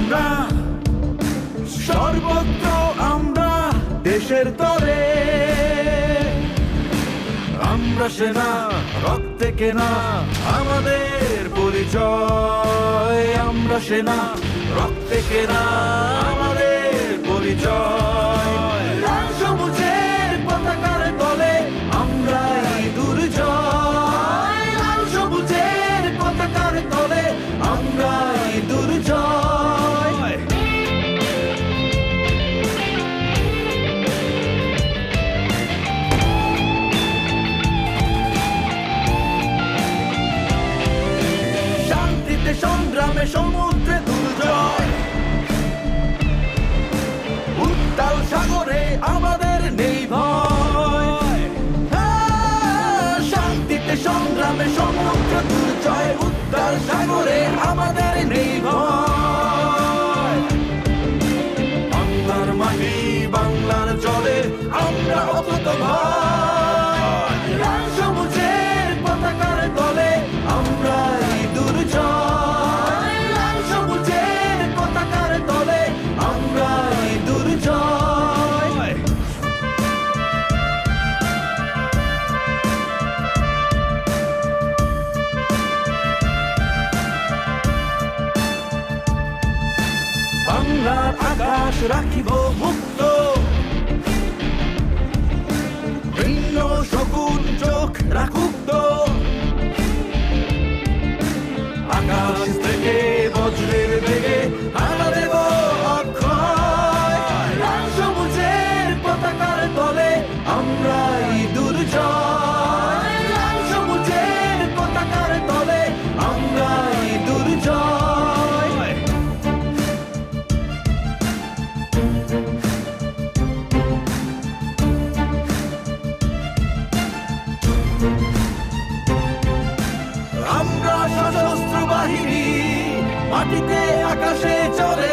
আমরা সর্বত্র, আমরা দেশের তরে, আমরা সেনা রক্তে কেনা আমাদের পরিচয়, আমরা সেনা রক্তে কেনা আমাদের পরিচয়। লাল সবুজের পতাকার তলে আমরা দুর্জয়, লাল সবুজের পতাকার তলে আমরা দুর্জয়। শান্তিতে সংগ্রামে সমুদ্রে দুর্জয়, উত্তাল সাগরে আমাদের নেই ভয়। শান্তিতে সংগ্রামে সমুদ্রে দুর্জয়, উত্তাল সাগরে আমাদের নেই ভয়। বাংলার মাটি বাংলার জলে আমরা অকুত ভয়, লাল সবুজের পতাকার তলে আমরা দুর্জয়, লাল সবুজের পতাকার তলে আমরা দুর্জয়। বাংলার আকাশ রাখিব মুক্ত, ভিন্ন শকুন চোখ রাখুক তো, আকাশ থেকে বজ্রের বেগে হানা দেব অক্ষয়। লাল সবুজের পতাকার তলে আমরাই দুর্জয়, লাল সবুজের পতাকার তলে আমরাই দুর্জয়। আমরা সশস্ত্র বাহিনী, মাটিতে আকাশে চলে